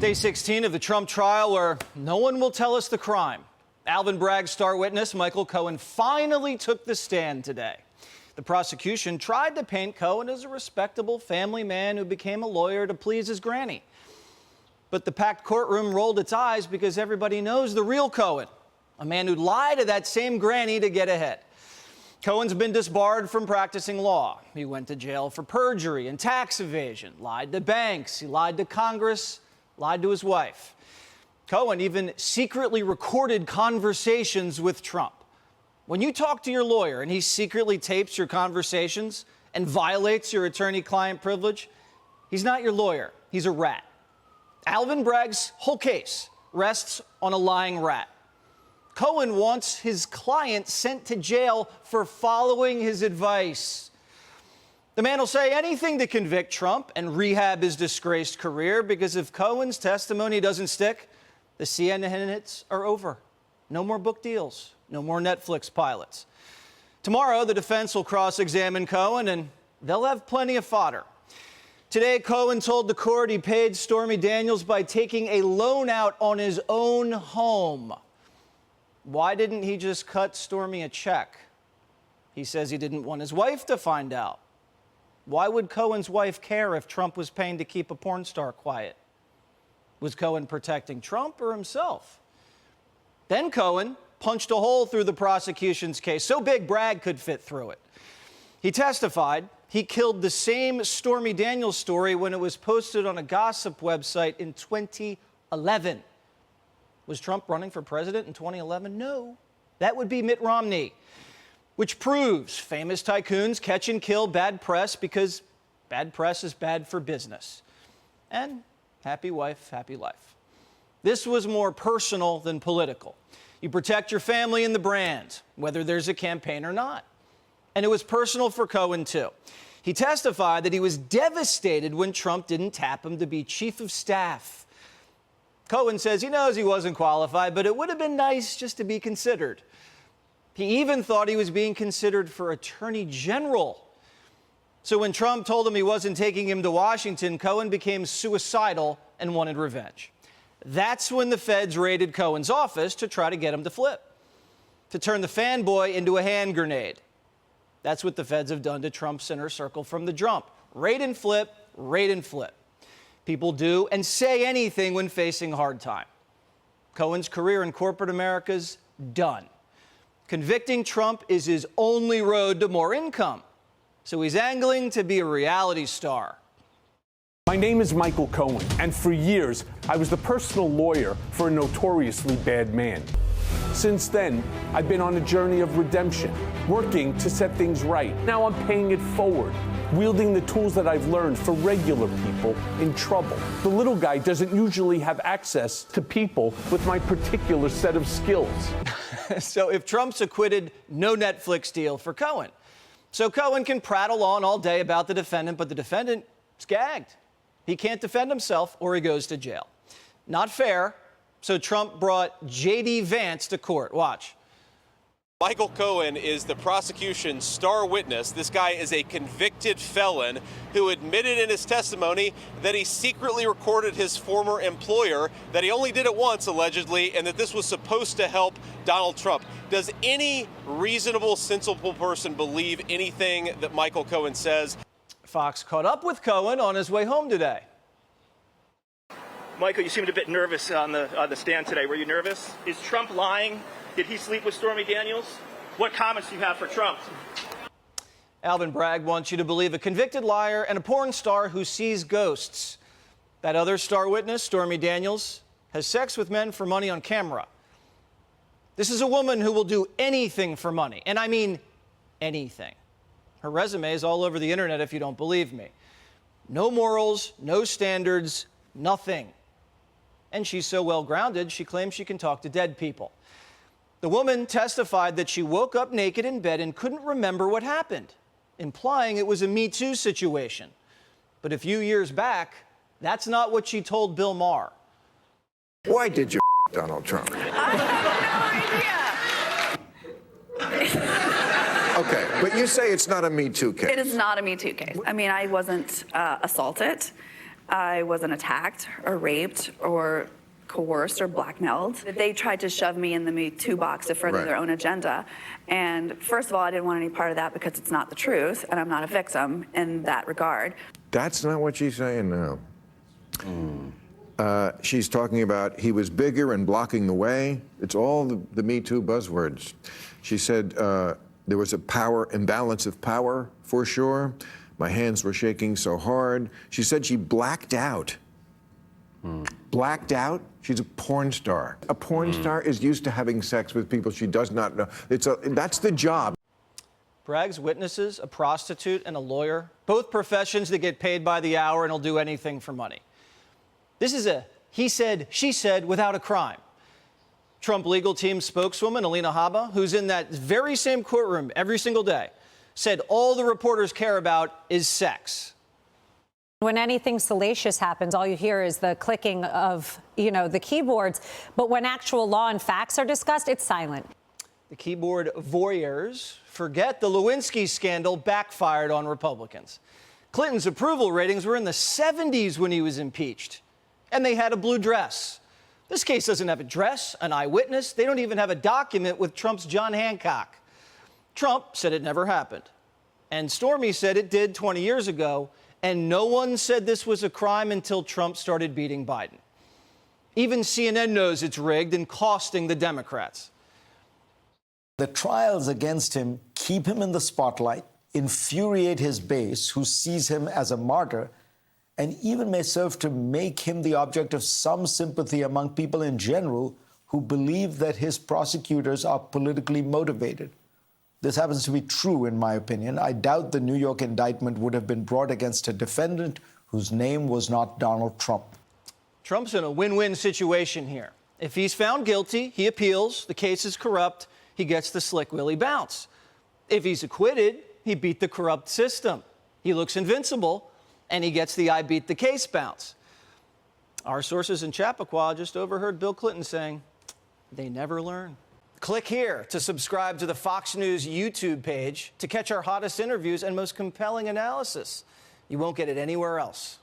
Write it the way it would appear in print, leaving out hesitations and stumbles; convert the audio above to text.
Day 16 of the Trump trial where no one will tell us the crime. Alvin Bragg's star witness, Michael Cohen, finally took the stand today. The prosecution tried to paint Cohen as a respectable family man who became a lawyer to please his granny. But the packed courtroom rolled its eyes because everybody knows the real Cohen, a man who lied to that same granny to get ahead. Cohen's been disbarred from practicing law. He went to jail for perjury and tax evasion, lied to banks, he lied to Congress, lied to his wife. Cohen even secretly recorded conversations with Trump. When you talk to your lawyer and he secretly tapes your conversations and violates your attorney-client privilege, he's not your lawyer, he's a rat. Alvin Bragg's whole case rests on a lying rat. Cohen wants his client sent to jail for following his advice. The man will say anything to convict Trump and rehab his disgraced career, because if Cohen's testimony doesn't stick, the CNN hits are over. No more book deals, no more Netflix pilots. Tomorrow, the defense will cross-examine Cohen, and they'll have plenty of fodder. Today, Cohen told the court he paid Stormy Daniels by taking a loan out on his own home. Why didn't he just cut Stormy a check? He says he didn't want his wife to find out. Why would Cohen's wife care if Trump was paying to keep a porn star quiet? Was Cohen protecting Trump or himself? Then Cohen punched a hole through the prosecution's case, so big Bragg could fit through it. He testified he killed the same Stormy Daniels story when it was posted on a gossip website in 2011. Was Trump running for president in 2011? No. That would be Mitt Romney. Which proves famous tycoons catch and kill bad press because bad press is bad for business. And happy wife, happy life. This was more personal than political. You protect your family and the brand, whether there's a campaign or not. And it was personal for Cohen, too. He testified that he was devastated when Trump didn't tap him to be chief of staff. Cohen says he knows he wasn't qualified, but it would have been nice just to be considered. He even thought he was being considered for attorney general. So when Trump told him he wasn't taking him to Washington, Cohen became suicidal and wanted revenge. That's when the feds raided Cohen's office to try to get him to flip, to turn the fanboy into a hand grenade. That's what the feds have done to Trump's inner circle from the jump. Raid and flip, raid and flip. People do and say anything when facing a hard time. Cohen's career in corporate America's done. Convicting Trump is his only road to more income. So he's angling to be a reality star. My name is Michael Cohen, and for years, I was the personal lawyer for a notoriously bad man. Since then, I've been on a journey of redemption, working to set things right. Now I'm paying it forward, wielding the tools that I've learned for regular people in trouble. The little guy doesn't usually have access to people with my particular set of skills. So if Trump's acquitted, no Netflix deal for Cohen. So Cohen can prattle on all day about the defendant, but the defendant is gagged. He can't defend himself or he goes to jail. Not fair. So Trump brought J.D. Vance to court. Watch. Michael Cohen is the prosecution's star witness. This guy is a convicted felon who admitted in his testimony that he secretly recorded his former employer, that he only did it once, allegedly, and that this was supposed to help Donald Trump. Does any reasonable, sensible person believe anything that Michael Cohen says? Fox caught up with Cohen on his way home today. Michael, you seemed a bit nervous on the stand today. Were you nervous? Is Trump lying? Did he sleep with Stormy Daniels? What comments do you have for Trump? Alvin Bragg wants you to believe a convicted liar and a porn star who sees ghosts. That other star witness, Stormy Daniels, has sex with men for money on camera. This is a woman who will do anything for money, and I mean anything. Her resume is all over the internet if you don't believe me. No morals, no standards, nothing. And she's so well-grounded, she claims she can talk to dead people. The woman testified that she woke up naked in bed and couldn't remember what happened, implying it was a Me Too situation. But a few years back, that's not what she told Bill Maher. Why did you Donald Trump? I have no idea. Okay, but you say it's not a Me Too case. It is not a Me Too case. I mean, I wasn't assaulted. I wasn't attacked or raped or coerced or blackmailed. They tried to shove me in the Me Too box to further their own agenda. And first of all, I didn't want any part of that because it's not the truth, and I'm not a victim in that regard. That's not what she's saying now. She's talking about he was bigger and blocking the way. It's all the Me Too buzzwords. She said there was a power imbalance of power, for sure. My hands were shaking so hard. She said she blacked out. Blacked out? She's a porn star. A porn star is used to having sex with people she does not know. That's the job. Bragg's witnesses, a prostitute and a lawyer, both professions that get paid by the hour and will do anything for money. This is a he said, she said without a crime. Trump legal team spokeswoman Alina Habba, who's in that very same courtroom every single day, said all the reporters care about is sex. When anything salacious happens, all you hear is the clicking of, the keyboards. But when actual law and facts are discussed, it's silent. The keyboard voyeurs forget the Lewinsky scandal backfired on Republicans. Clinton's approval ratings were in the 70s when he was impeached, and they had a blue dress. This case doesn't have a dress, an eyewitness. They don't even have a document with Trump's John Hancock. Trump said it never happened, and Stormy said it did 20 years ago, and no one said this was a crime until Trump started beating Biden. Even CNN knows it's rigged and costing the Democrats. The trials against him keep him in the spotlight, infuriate his base, who sees him as a martyr, and even may serve to make him the object of some sympathy among people in general who believe that his prosecutors are politically motivated. This happens to be true, in my opinion. I doubt the New York indictment would have been brought against a defendant whose name was not Donald Trump. Trump's in a win-win situation here. If he's found guilty, he appeals, the case is corrupt, he gets the Slick Willie bounce. If he's acquitted, he beat the corrupt system. He looks invincible, and he gets the I beat the case bounce. Our sources in Chappaqua just overheard Bill Clinton saying, they never learn. Click here to subscribe to the Fox News YouTube page to catch our hottest interviews and most compelling analysis. You won't get it anywhere else.